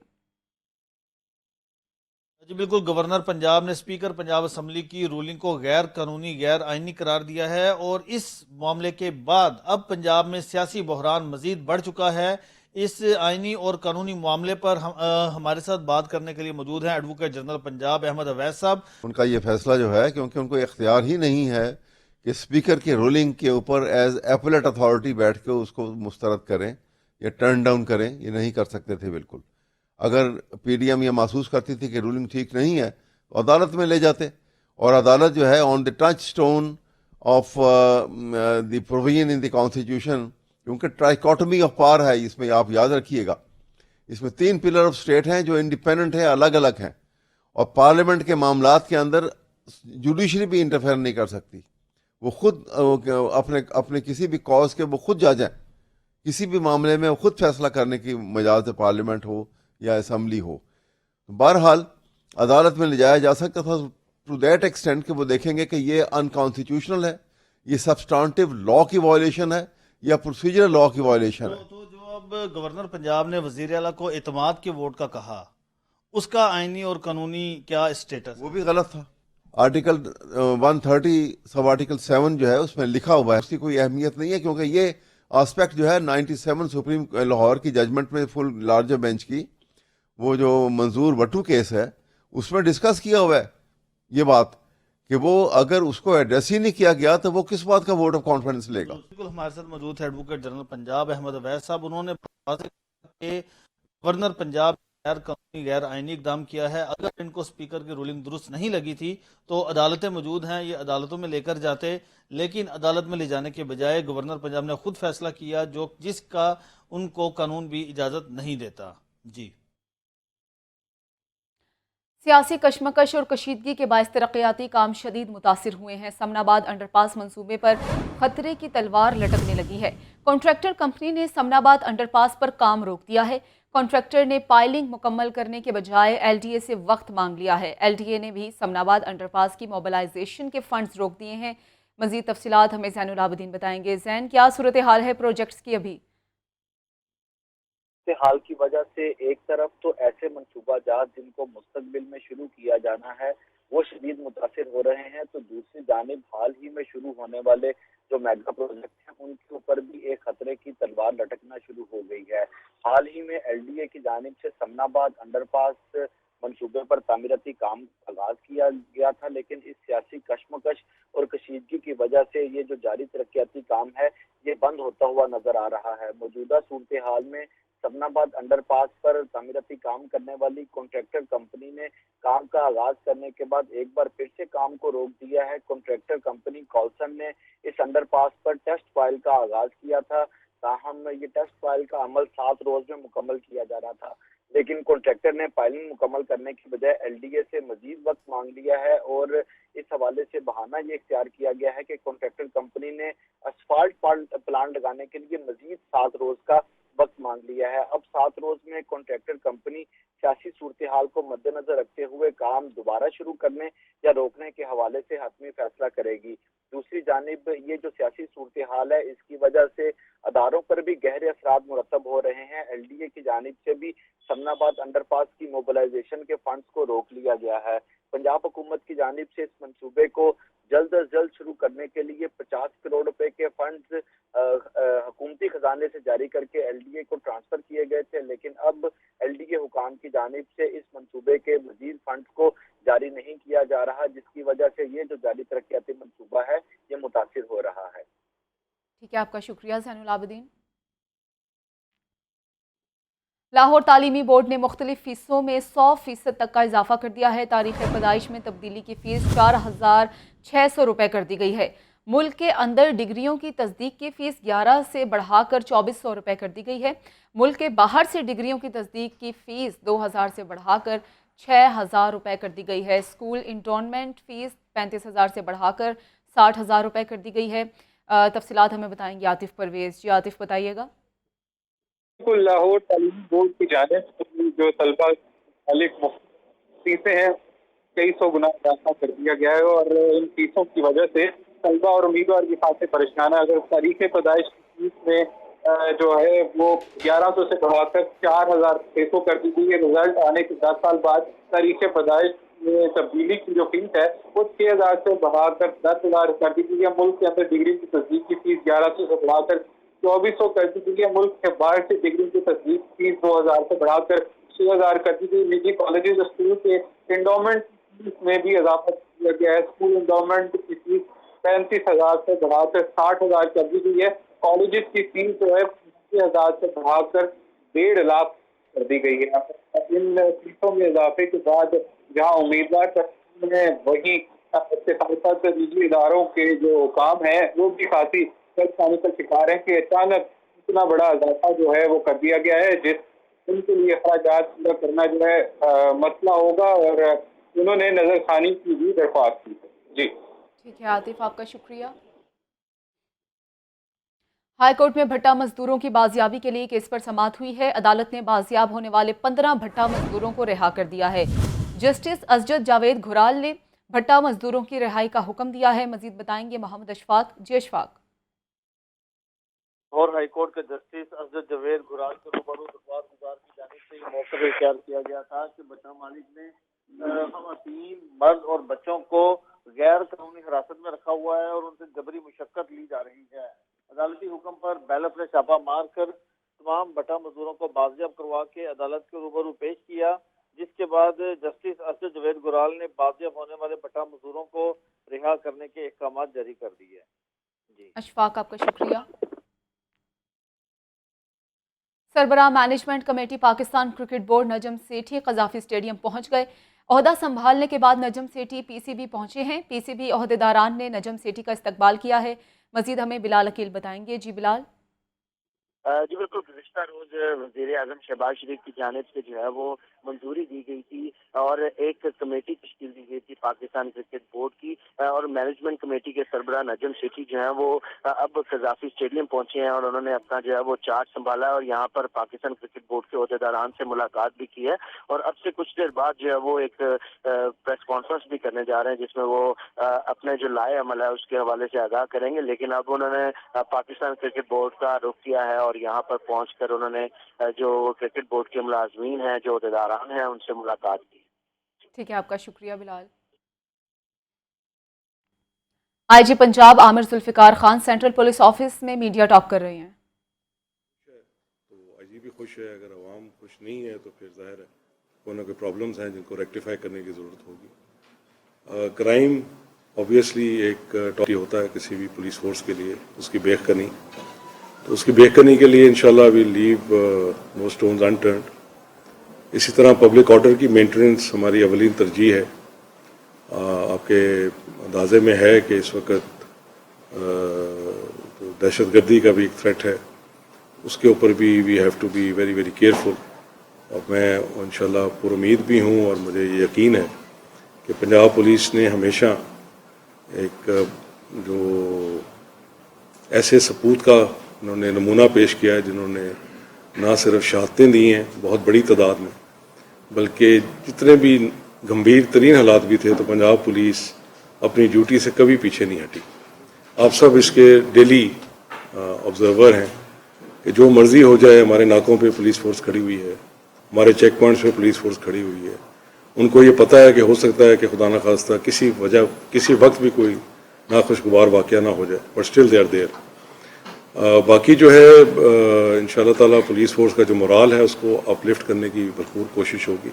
जी बिल्कुल, गवर्नर पंजाब ने स्पीकर पंजाब असम्बली की रूलिंग को गैर कानूनी गैर आइनी करार दिया है और इस मामले के बाद अब पंजाब में सियासी बहरान मजीद बढ़ चुका है। इस आइनी और कानूनी मामले पर हमारे साथ बात करने के लिए मौजूद हैं एडवोकेट जनरल पंजाब अहमद अवैस साहब। उनका ये फैसला जो है, क्योंकि उनको इख्तियार ही नहीं है कि स्पीकर की रूलिंग के ऊपर एज एपलेट अथॉरिटी बैठ के उसको मुस्तरद करें या टर्न डाउन करें, ये नहीं कर सकते थे। बिल्कुल, अगर पीडीएम ये महसूस करती थी कि रूलिंग ठीक नहीं है तो अदालत में ले जाते, और अदालत जो है on the touch stone of the provision in the constitution, क्योंकि ट्राइकोटमी ऑफ पावर है इसमें, आप याद रखिएगा। इसमें 3 पिलर ऑफ स्टेट हैं जो इंडिपेंडेंट हैं, अलग अलग हैं, और पार्लियामेंट के मामलात के अंदर जुडिशरी भी इंटरफेयर नहीं कर सकती। वो खुद अपने किसी भी कॉज के वो खुद जज हैं, किसी भी मामले में वो खुद फैसला करने की मजाज है, पार्लियामेंट हो या असम्बली हो। बहरहाल अदालत में ले जाया जा सकता था टू दैट एक्सटेंट कि वो देखेंगे कि ये अनकॉन्स्टिट्यूशनल है, ये सब्सटेंटिव लॉ की वायलेशन है या प्रोसीजरल लॉ की वायलेशन है। तो जो अब गवर्नर पंजाब ने वजीर आला को एतमाद के वोट का कहा, उसका आइनी और कानूनी क्या स्टेटस? वो भी गलत था। आर्टिकल 130 सब आर्टिकल 7 जो है उसमें लिखा हुआ है, उसकी कोई अहमियत नहीं है, क्योंकि ये आस्पेक्ट जो है 97 सुप्रीम लाहौर की जजमेंट में फुल लार्जर बेंच की, वो जो मंजूर भट्टू केस है उसमें डिस्कस किया हुआ है ये बात कि वो अगर उसको एड्रेस ही नहीं किया गया तो वो किस बात का वोट ऑफ कॉन्फिडेंस लेगा। बिल्कुल, हमारे साथ मौजूद है एडवोकेट जनरल पंजाब अहमद अवैस साहब। उन्होंने गवर्नर पंजाब गैर कानूनी गैर आइनी इकदाम किया है, अगर इनको स्पीकर की रूलिंग दुरुस्त नहीं लगी थी तो अदालतें मौजूद हैं, ये अदालतों में लेकर जाते, लेकिन अदालत में ले जाने के बजाय गवर्नर पंजाब ने खुद फैसला किया जो जिसका उनको कानून भी इजाज़त नहीं देता। जी, सियासी कशमकश और कशीदगी के बायस तरक्याती काम शदीद मुतासिर हुए हैं। समनाबाद अंडरपास मंसूबे पर खतरे की तलवार लटकने लगी है। कॉन्ट्रैक्टर कंपनी ने समनाबाद अंडरपास पर काम रोक दिया है। कॉन्ट्रैक्टर ने पाइलिंग मुकम्मल करने के बजाय एलडीए से वक्त मांग लिया है। एलडीए ने भी समनाबाद अंडरपास की मोबिलाइजेशन के फंड्स रोक दिए हैं। मजीद तफसीलात हमें ज़ैनुल आबिदीन बताएंगे। ज़ैन, क्या सूरत हाल है प्रोजेक्ट्स की? अभी हाल की वजह से एक तरफ तो ऐसे मंसूबाजात जिनको मुस्तकबिल में शुरू किया जाना है वो शदीद मुतासिर हो रहे हैं, तो दूसरी जानिब हाल ही में शुरू होने वाले जो मेगा प्रोजेक्ट हैं उनके ऊपर भी एक खतरे की तलवार लटकना शुरू हो गई है। हाल ही में एलडीए की जानिब से समनाबाद अंडरपास मंसूबे पर तामीराती काम आगाज किया गया था, लेकिन इस सियासी कशमकश और कशीदगी की वजह से ये जो जारी तरक्याती काम है ये बंद होता हुआ नजर आ रहा है। मौजूदा सूरत हाल में समनाबाद अंडरपास पर तामीराती काम करने वाली कॉन्ट्रैक्टर कंपनी ने काम का आगाज करने के बाद एक बार फिर से काम को रोक दिया है। कॉन्ट्रैक्टर कंपनी कॉल्सन ने इस अंडरपास पर टेस्ट फाइल का आगाज किया था, ताहम ये टेस्ट फाइल का अमल 7 रोज में मुकम्मल किया जा रहा था, लेकिन कॉन्ट्रैक्टर ने फाइलिंग मुकम्मल करने की बजाय एलडीए से मजीद वक्त मांग लिया है और इस हवाले से बहाना ये इख्तियार किया गया है कि कॉन्ट्रैक्टर कंपनी ने असफाल्ट प्लांट लगाने के लिए मजीद 7 रोज का वक्त मांग लिया है। अब 7 रोज में कॉन्ट्रैक्टर कंपनी सियासी सूरत हाल को मद्देनजर रखते हुए काम दोबारा शुरू करने या रोकने के हवाले से हतमी फैसला करेगी। दूसरी जानिब ये जो सियासी सूरत हाल है इसकी वजह से अदारों पर भी गहरे असरात मुरतब हो रहे हैं। एलडीए LDA کی جانب سے بھی سمناباد انڈر پاس کی موبلائزیشن کے فنڈز کو روک لیا گیا ہے. پنجاب حکومت کی جانب سے اس منصوبے کو جلد از جلد شروع کرنے کے لیے 50 کروڑ روپے کے فنڈز حکومتی خزانے سے جاری کر کے LDA کو ٹرانسفر کیے گئے تھے, لیکن اب LDA حکام کی جانب سے اس منصوبے کے مزید فنڈز کو جاری نہیں کیا جا رہا, جس کی وجہ سے یہ جو جاری ترقیاتی منصوبہ ہے یہ متاثر ہو رہا ہے. ٹھیک ہے, آپ کا شکریہ زین العابدین. لاہور تعلیمی بورڈ نے مختلف فیسوں میں 100% تک کا اضافہ کر دیا ہے. تاریخ پیدائش میں تبدیلی کی فیس 4,600 روپے کر دی گئی ہے. ملک کے اندر ڈگریوں کی تصدیق کی فیس 11 سے بڑھا کر 2,400 روپے کر دی گئی ہے. ملک کے باہر سے ڈگریوں کی تصدیق کی فیس 2,000 سے بڑھا کر 6,000 روپے کر دی گئی ہے. اسکول انٹرونمنٹ فیس 35,000 سے بڑھا کر 60,000 روپے کر دی گئی ہے. تفصیلات ہمیں بتائیں گے عاطف پرویز. جی عاطف, بتائیے گا. بالکل, لاہور تعلیمی بورڈ کی جانب سے جو طلبہ مختلف فیسیں ہیں کئی سو گنا اضافہ کر دیا گیا ہے, اور ان فیسوں کی وجہ سے طلبہ اور امیدوار کی خاصے پریشان ہے. اگر تاریخ پیدائش کی فیس میں جو ہے وہ 1100 سے بڑھا کر 4,600 کر دی گئی ہے, رزلٹ آنے کے 10 سال بعد تاریخ پیدائش میں تبدیلی کی جو فیس ہے وہ 6,000 سے بڑھا کر 10,000 کر دی گئی ہے. ملک کے اندر ڈگری کی تصدیق کی فیس 1,100 سے بڑھا کر 2,400 کر دی گئی ہے. ملک کے باہر سے ڈگری کی تصدیق فیس 2,000 سے بڑھا کر 6,000 کر دی گئی. نجی کالجز اسکول کے انڈومنٹ فیس میں بھی اضافہ کیا گیا ہے. اسکول انڈومنٹ کی فیس 35,000 سے بڑھا کر 60,000 کر دی گئی ہے. کالجز کی فیس جو ہے 50,000 سے بڑھا کر 1.5 لاکھ کر دی گئی ہے. ان فیسوں میں اضافے کے بعد جہاں امیدوار ہیں وہی ساتھ نجی اداروں کے جو کام ہیں وہ بھی کافی پریشانی کا شکار ہے کہ اچانک اتنا بڑا اضافہ جو ہے وہ کر دیا گیا ہے, جس ان کے لیے اخراجات پورا کرنا جو ہے مسئلہ ہوگا, اور انہوں نے نظر ثانی کی بھی درخواست کی ہے. جی ٹھیک ہے عاطف, آپ کا شکریہ. ہائی کورٹ میں بھٹا مزدوروں کی بازیابی کے لیے کیس پر سماعت ہوئی ہے. عدالت نے بازیاب ہونے والے 15 بھٹا مزدوروں کو رہا کر دیا ہے. جسٹس اسجد جاوید گھرال نے بھٹا مزدوروں کی رہائی کا حکم دیا ہے. مزید بتائیں گے محمد اشفاق. جی اشفاق. اور ہائی کورٹ کے جسٹس اسجد جاوید گھرال کے روبرو دربار گزار کی جانب سے یہ موقع اختیار کیا گیا تھا کہ بھٹا مالک نے خواتین, مرد اور بچوں کو غیر قانونی حراست میں رکھا ہوا ہے اور ان سے جبری مشقت لی جا رہی ہے. عدالتی حکم پر بیلف نے چھاپا مار کر تمام بھٹا مزدوروں کو بازیاب کروا کے عدالت کے روبرو پیش کیا, جس کے بعد جسٹس اسجد جاوید گھرال نے بازیاب ہونے والے بھٹا مزدوروں کو رہا کرنے کے احکامات جاری کر دیے. جی اشفاق, آپ کا شکریہ. سربراہ management committee Pakistan cricket board Najam Sethi Gaddafi stadium پہنچ گئے. عہدہ سنبھالنے کے بعد نجم سیٹھی PCB پہنچے ہیں. PCB عہدیداران نے نجم سیٹھی کا استقبال کیا ہے. مزید ہمیں بلال عقیل بتائیں گے. جی بلال. جی بالکل, گزشتہ روز وزیر اعظم شہباز شریف کی جانب سے جو ہے وہ منظوری دی گئی تھی اور ایک کمیٹی تشکیل دی گئی تھی پاکستان کرکٹ بورڈ کی, اور مینجمنٹ کمیٹی کے سربراہ نجم سیٹھی جو ہیں وہ اب قذافی اسٹیڈیم پہنچے ہیں اور انہوں نے اپنا جو ہے وہ چارج سنبھالا ہے اور یہاں پر پاکستان کرکٹ بورڈ کے عہدیداران سے ملاقات بھی کی ہے, اور اب سے کچھ دیر بعد جو ہے وہ ایک پریس کانفرنس بھی کرنے جا رہے ہیں جس میں وہ اپنے جو لائے عمل ہے اس کے حوالے سے آگاہ کریں گے. لیکن اب انہوں نے پاکستان کرکٹ بورڈ کا رخ کیا ہے اور یہاں پر پہنچ کر انہوں نے جو کرکٹ بورڈ کے ملازمین ہیں, جو عہدیداران ہیں, ان سے ملاقات کی. ٹھیک ہے, آپ کا شکریہ Bilal. IG Punjab Aamir Zulfiqar Khan central police office میں میڈیا ٹاک کر رہے ہیں. تو IG بھی خوش ہے, اگر عوام خوش نہیں ہے تو پھر ظاہر ہے کوئی نہ کوئی پرابلمز ہیں جن کو ریکٹیفائی کرنے کی ضرورت ہوگی. کرائم اوبیسلی ایک ٹاپک ہوتا ہے کسی بھی پولیس فورس کے لیے, اس کی بیخ کرنی, تو اس کی بیخ کرنے کے لیے انشاءاللہ وی لیو نو اسٹونز انٹرنڈ. اسی طرح پبلک آرڈر کی مینٹیننس ہماری اولین ترجیح ہے. آپ کے اندازے میں ہے کہ اس وقت دہشت گردی کا بھی ایک تھریٹ ہے, اس کے اوپر بھی we have to be very very careful. اور میں انشاءاللہ پر امید بھی ہوں اور مجھے یہ یقین ہے کہ پنجاب پولیس نے ہمیشہ ایک جو ایسے سپوت کا انہوں نے نمونہ پیش کیا ہے جنہوں نے نہ صرف شہادتیں دی ہیں بہت بڑی تعداد میں, بلکہ جتنے بھی گمبھیر ترین حالات بھی تھے تو پنجاب پولیس اپنی ڈیوٹی سے کبھی پیچھے نہیں ہٹی. آپ سب اس کے ڈیلی آبزرور ہیں कि जो मर्जी हो जाए, हमारे नाकों पे पुलिस फोर्स खड़ी हुई है, हमारे चेक पॉइंट्स पे पुलिस फोर्स खड़ी हुई है। उनको ये पता है कि हो सकता है कि खुदा न खास्ता किसी वक्त भी कोई नाखुशगवार वाक़या ना हो जाए, but still they are there. बाकी जो है इंशाअल्लाह ताला पुलिस फोर्स का जो मोराल है उसको अपलिफ्ट करने की भरपूर कोशिश होगी।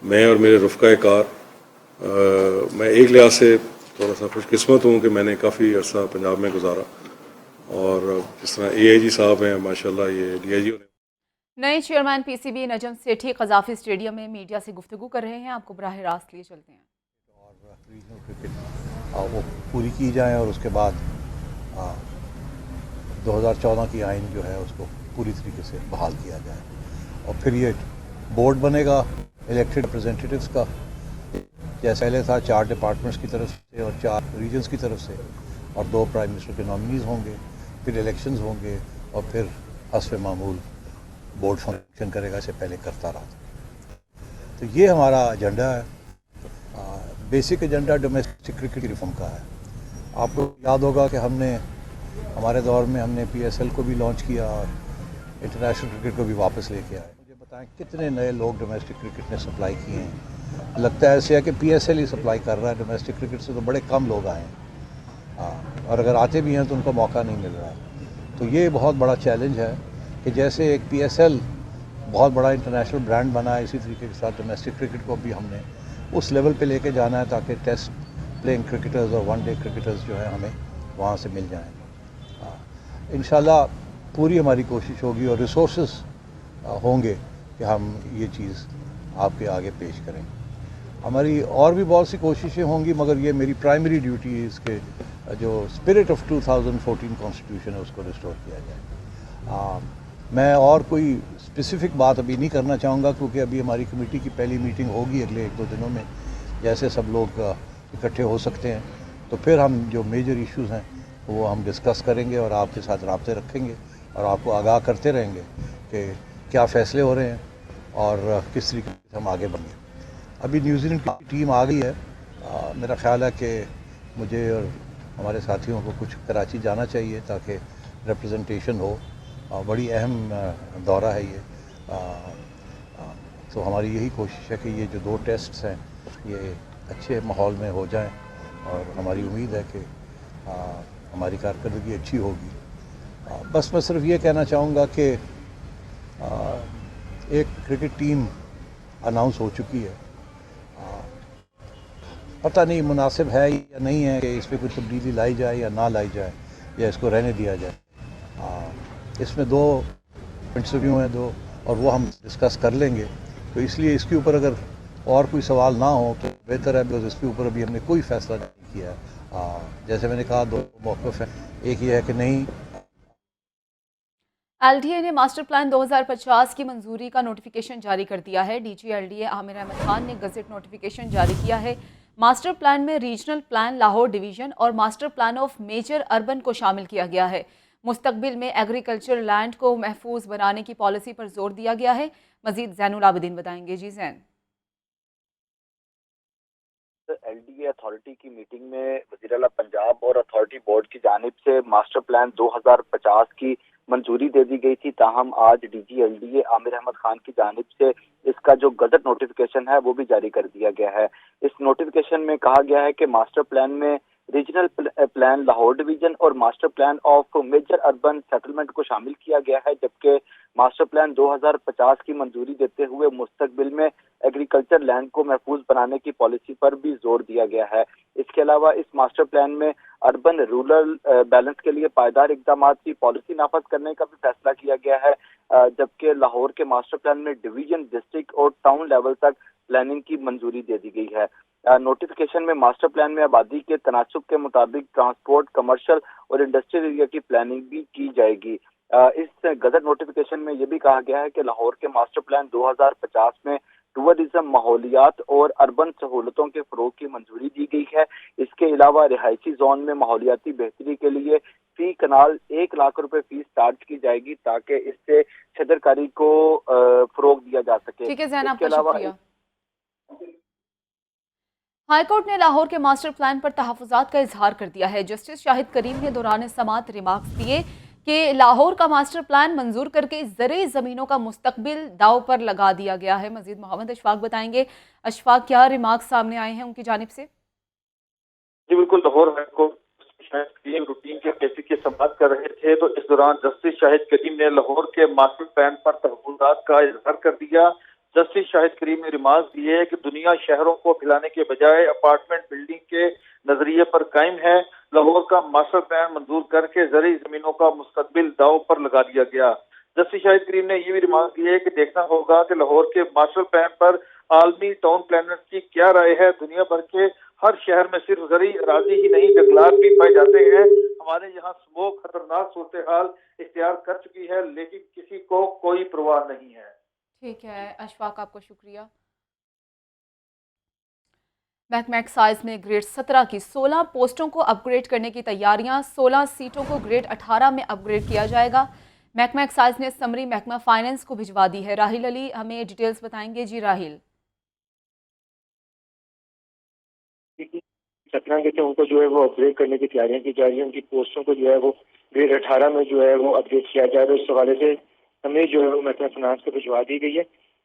मैं और मेरे रफ़्क़ाए कार, मैं एक लिहाज से थोड़ा सा खुशकिस्मत हूँ कि मैंने काफ़ी अर्सा पंजाब में गुजारा, और जिस तरह AIG साहब हैं माशाल्लाह, ये DIG होने। नए chairman PCB Najam Sethi कज़ाफ़ी stadium में मीडिया से गुफ्तगू कर रहे हैं, आपको बराह रास्त लिए चलते हैं। रीजनल क्रिकेट वो पूरी की जाए और उसके बाद 2014 की आइन जो है उसको पूरी तरीके से बहाल किया जाए, और फिर ये बोर्ड बनेगा इलेक्टेड रिप्रेजेंटेटिव्स का, जैसे पहले था 4 डिपार्टमेंट्स की तरफ से और 4 रीजन्स की तरफ से, और 2 प्राइम मिनिस्टर के नॉमिनीज़ होंगे, फिर इलेक्शंस होंगे, और फिर हस्ब मामूल बोर्ड फंक्शन करेगा, इससे पहले करता रहा था। तो ये हमारा एजेंडा है, basic agenda domestic cricket reform का है। आपको याद होगा कि हमारे दौर में हमने PSL को भी लॉन्च किया और इंटरनेशनल क्रिकेट को भी वापस लेके आए। मुझे बताएं कितने नए लोग डोमेस्टिक क्रिकेट ने सप्लाई किए हैं। लगता है ऐसे है कि PSL ही सप्लाई कर रहा है, डोमेस्टिक क्रिकेट से तो बड़े कम लोग आए हैं, और अगर आते भी हैं तो उनको मौका नहीं मिल रहा है। तो ये बहुत बड़ा चैलेंज है कि जैसे एक PSL बहुत बड़ा इंटरनेशनल ब्रांड बना है, इसी तरीके के साथ डोमेस्टिक क्रिकेट को भी हमने उस लेवल पे लेके जाना है ताकि टेस्ट प्लेइंग क्रिकेटर्स और वन डे क्रिकेटर्स जो है हमें वहाँ से मिल जाएँ। इंशाल्लाह पूरी हमारी कोशिश होगी और रिसोर्सेस होंगे कि हम ये चीज़ आपके आगे पेश करें। हमारी और भी बहुत सी कोशिशें होंगी, मगर ये मेरी प्राइमरी ड्यूटी है, इसके जो स्पिरिट ऑफ 2014 कॉन्स्टिट्यूशन है उसको रिस्टोर किया जाए। मैं और कोई स्पेसिफिक बात अभी नहीं करना चाहूँगा, क्योंकि अभी हमारी कमेटी की पहली मीटिंग होगी अगले 1-2 दिनों में, जैसे सब लोग इकट्ठे हो सकते हैं, तो फिर हम जो मेजर इश्यूज़ हैं वो हम डिस्कस करेंगे और आपके साथ राब्ते रखेंगे और आपको आगाह करते रहेंगे कि क्या फ़ैसले हो रहे हैं और किस तरीके से हम आगे बढ़ेंगे। अभी न्यूजीलैंड की टीम आ गई है, मेरा ख़्याल है कि मुझे और हमारे साथियों को कुछ कराची जाना चाहिए ताकि रिप्रेजेंटेशन हो। बड़ी अहम दौरा है ये, तो हमारी यही कोशिश है कि ये जो 2 टेस्ट्स हैं ये अच्छे माहौल में हो जाएं, और हमारी उम्मीद है कि हमारी कारकर्दगी अच्छी होगी। बस मैं सिर्फ ये कहना चाहूँगा कि एक क्रिकेट टीम अनाउंस हो चुकी है, पता नहीं मुनासिब है या नहीं है कि इस पर कोई तब्दीली लाई जाए या ना लाई जाए, या इसको रहने दिया जाए। इसमें 2 पॉइंट्स ऑफ व्यू हैं 2, और वो हम डिस्कस कर लेंगे। तो इसलिए इसके ऊपर अगर और कोई सवाल ना हो तो बेहतर है, बिकॉज इसके ऊपर अभी हमने कोई फैसला नहीं किया है। जैसे मैंने कहा 2 मौक़िफ़ हैं, एक ये है कि नहीं। LDA ने मास्टर प्लान 2050 की मंजूरी का नोटिफिकेशन जारी कर दिया है। DG LDA आमिर अहमद खान ने गज़ट नोटिफिकेशन जारी किया है। मास्टर प्लान में रीजनल प्लान लाहौर डिवीज़न और master plan of major urban को शामिल किया गया है। मुस्तकबिल में एग्रीकल्चर लैंड को महफूज बनाने की पॉलिसी पर जोर दिया गया है। मजीद ज़ैनुल आबिदीन बताएंगे। जी ज़ैन। LDA अथॉरिटी की मीटिंग में वज़ीर आला पंजाब और अथॉरिटी बोर्ड की जानिब से मास्टर प्लान 2050 की मंजूरी दे दी गई थी। ताहम आज DG LDA आमिर अहमद खान की जानिब से इसका जो गज़ट नोटिफिकेशन है वो भी जारी कर दिया गया है। इस नोटिफिकेशन में कहा गया है कि मास्टर प्लान में रीजनल प्लान लाहौर डिवीजन और master plan of major urban settlement को शामिल किया गया है, जबकि मास्टर प्लान 2050 की मंजूरी देते हुए मुस्तकबिल में एग्रीकल्चर लैंड को महफूज बनाने की पॉलिसी पर भी जोर दिया गया है। इसके अलावा इस मास्टर प्लान में अर्बन रूरल बैलेंस के लिए पायदार इक़दाम की पॉलिसी नाफज करने का भी फैसला किया गया है, जबकि लाहौर के मास्टर प्लान में डिवीजन, डिस्ट्रिक्ट और टाउन लेवल तक प्लानिंग की मंजूरी दे दी गई है। नोटिफिकेशन में मास्टर प्लान में आबादी के तनासुब के मुताबिक ट्रांसपोर्ट, कमर्शियल और इंडस्ट्रियल एरिया की प्लानिंग भी की जाएगी। इस गज़ट नोटिफिकेशन में यह भी कहा गया है कि लाहौर के मास्टर प्लान 2050 में टूरिज्म, माहौलियात और अर्बन सहूलतों के फरोग की मंजूरी दी गई है। इसके अलावा रिहायशी जोन में माहौलियाती बेहतरी के लिए फी कनाल 1 लाख रुपए फीस चार्ज की जाएगी ताकि इससे शजरकारी को फरोग दिया जा सके। ठीक है ज़ैन, आपका शुक्रिया। हाईकोर्ट ने लाहौर के मास्टर प्लान पर तहफ़्फ़ुज़ात का इजहार कर दिया है। जस्टिस शाहिद करीम ने दौरान समाअत रिमार्क्स दिए کہ لاہور کا ماسٹر پلان منظور کر کے زرعی زمینوں کا مستقبل داؤ پر لگا دیا گیا ہے. مزید محمد اشفاق بتائیں گے. اشفاق، کیا ریمارکس سامنے آئے ہیں ان کی جانب سے؟ جی بالکل، لاہور ہائی کورٹ کریم روٹین کے کیسے کی سماعت کر رہے تھے تو اس دوران جسٹس شاہد کریم نے لاہور کے ماسٹر پلان پر تحفظات کا اظہار کر دیا. جسٹس شاہد کریم نے ریمارکس دیے کہ دنیا شہروں کو پھیلانے کے بجائے اپارٹمنٹ بلڈنگ کے نظریے پر قائم ہے. لاہور کا ماسٹر پلان منظور کر کے زرعی زمینوں کا مستقبل داؤ پر لگا دیا گیا. جسٹس شاہد کریم نے یہ بھی ریمارک دیے کہ دیکھنا ہوگا کہ لاہور کے ماسٹر پلان پر عالمی ٹاؤن پلانرز کی کیا رائے ہے. دنیا بھر کے ہر شہر میں صرف زرعی اراضی ہی نہیں جنگلات بھی پائے جاتے ہیں. ہمارے یہاں سموک خطرناک صورتحال اختیار کر چکی ہے لیکن کسی کو کوئی پرواہ نہیں ہے. ٹھیک ہے اشفاق، آپ کو شکریہ. محکمہ ایکسائز میں گریڈ 17 کی 16 پوسٹوں کو اپ گریڈ کرنے کی تیاریاں. 16 سیٹوں کو گریڈ 18 میں اپ گریڈ کیا جائے گا. محکمہ ایکسائز نے سمری محکمہ فائننس کو بھجوا دی ہے. راہیل علی ہمیں ڈیٹیلز بتائیں گے. جی راہیل. 17 کے تھے ان کو جو ہے وہ اپ گریڈ کرنے کی تیاریاں کی جا رہی ہیں. ان کی پوسٹوں کو جو ہے وہ گریڈ 18 میں جو ہے وہ اپ گریڈ کیا جائے گا. اس حوالے سے ہمیں جو ہے وہ محکمہ فائنانس کو بھجوا دی گئی ہے.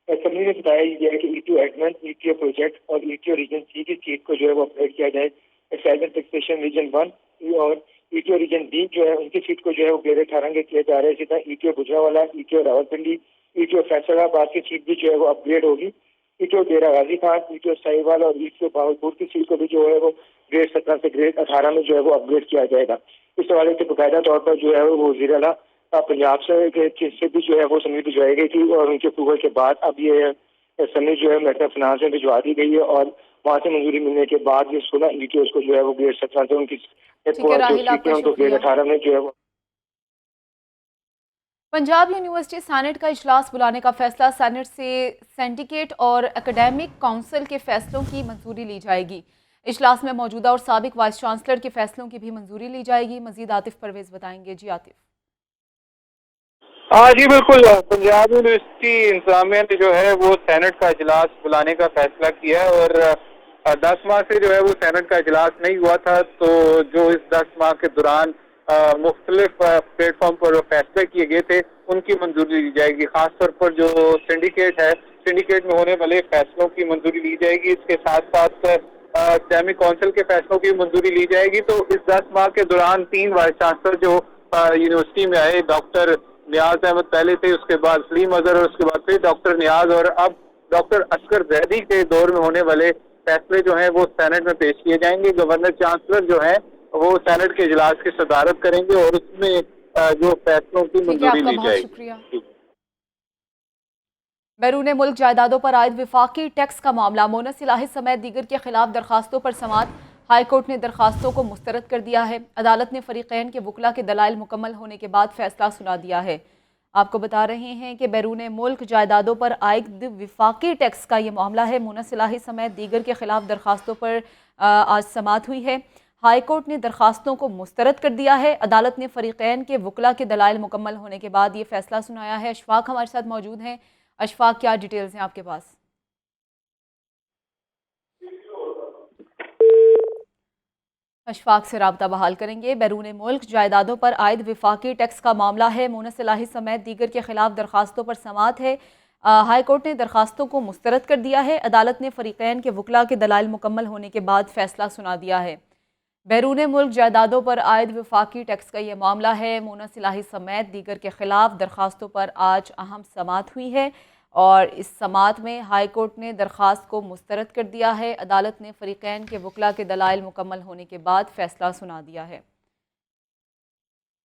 اسمبلی نے بتایا گیا ہے کہ ایٹو ایڈمن، ایٹو پروجیکٹ اور ایٹو ریجن سی کی سیٹ کو جو ہے وہ اپگریڈ کیا جائے. ایکسائز اینڈ ٹیکسیشن ریجن 1 اور ایٹو ریجن بی جو ہے ان کی سیٹ کو جو ہے وہ گریڈ 18 کے کیا جا رہا ہے. اسی طرح ایٹو گجرانوالہ، ایٹو راولپنڈی، ایٹو فیصل آباد کی سیٹ بھی جو ہے وہ اپگریڈ ہوگی. ایٹو ڈیرہ غازی خان، ایٹو ساہیوال اور ایٹو بہاولپور کی سیٹ کو بھی جو ہے وہ گریڈ 17 سے گریڈ 18 میں جو ہے وہ اپگریڈ کیا جائے گا. اس حوالے سے باقاعدہ طور پر جو ہے وہ وزیر اعلیٰ پنجاب سے بھی جو ہے وہ سمری بھجوائی گئی تھی اور ان کے اپروول کے بعد اب یہ سمری جو ہے محکمہ فائنانس میں بھجوا دی گئی ہے اور وہاں سے منظوری ملنے کے بعد یہ 16 ایٹیوز کو جو ہے وہ گریڈ 17 سے ان کی گریڈ 18 میں جو ہے وہ. پنجاب یونیورسٹی سینٹ کا اجلاس بلانے کا فیصلہ. سینٹ سے سینڈیکیٹ اور اکیڈیمک کونسل کے فیصلوں کی منظوری لی جائے گی. اجلاس میں موجودہ اور سابق وائس چانسلر کے فیصلوں کی بھی منظوری لی جائے گی. مزید عاطف پرویز بتائیں گے. جی عاطف. ہاں جی بالکل، پنجاب یونیورسٹی انتظامیہ نے جو ہے وہ سینٹ کا اجلاس بلانے کا فیصلہ کیا ہے اور 10 ماہ سے جو ہے وہ سینٹ کا اجلاس نہیں ہوا تھا تو جو اس 10 ماہ کے دوران مختلف پلیٹ فارم پر فیصلے کیے گئے تھے ان کی منظوری لی جائے گی. خاص طور پر جو سنڈیکیٹ ہے، سنڈیکیٹ میں ہونے والے فیصلوں کی منظوری لی جائے گی. اس کے ساتھ ساتھ اکیڈیمک کونسل کے فیصلوں کی منظوری لی جائے گی. تو اس 10 ماہ کے دوران 3 وائس چانسلر جو یونیورسٹی میں آئے، ڈاکٹر نیاز احمد پہلے تھے، اس کے بعد سلیم اظہر اور اس کے بعد پھر ڈاکٹر نیاز اور اب ڈاکٹر اصغر زیدی کے دور میں ہونے والے فیصلے جو ہیں وہ سینٹ میں پیش کیے جائیں گے. گورنر چانسلر جو ہیں وہ سینٹ کے اجلاس کی صدارت کریں گے اور اس میں جو فیصلوں کی منظوری لی جائے گی. بیرون ملک جائیدادوں پر عائد وفاقی ٹیکس کا معاملہ. مونس الہی سمیت دیگر کے خلاف درخواستوں پر سماعت. ہائی کورٹ نے درخواستوں کو مسترد کر دیا ہے. عدالت نے فریقین کے وکلاء کے دلائل مکمل ہونے کے بعد فیصلہ سنا دیا ہے. آپ کو بتا رہے ہیں کہ بیرون ملک جائیدادوں پر عائد وفاقی ٹیکس کا یہ معاملہ ہے. مونس الہی سمیت دیگر کے خلاف درخواستوں پر آج سماعت ہوئی ہے. ہائی کورٹ نے درخواستوں کو مسترد کر دیا ہے. عدالت نے فریقین کے وکلاء کے دلائل مکمل ہونے کے بعد یہ فیصلہ سنایا ہے. اشفاق ہمارے ساتھ موجود ہیں. اشفاق، کیا ڈیٹیلز ہیں آپ کے پاس؟ اشفاق سے رابطہ بحال کریں گے. بیرون ملک جائیدادوں پر عائد وفاقی ٹیکس کا معاملہ ہے. مونس الہی سمیت دیگر کے خلاف درخواستوں پر سماعت ہے. ہائی کورٹ نے درخواستوں کو مسترد کر دیا ہے. عدالت نے فریقین کے وکلاء کے دلائل مکمل ہونے کے بعد فیصلہ سنا دیا ہے. بیرون ملک جائیدادوں پر عائد وفاقی ٹیکس کا یہ معاملہ ہے. مونس الہی سمیت دیگر کے خلاف درخواستوں پر آج اہم سماعت ہوئی ہے اور اس سماعت میں ہائی کورٹ نے درخواست کو مسترد کر دیا ہے. عدالت نے فریقین کے وکلاء کے دلائل مکمل ہونے کے بعد فیصلہ سنا دیا ہے.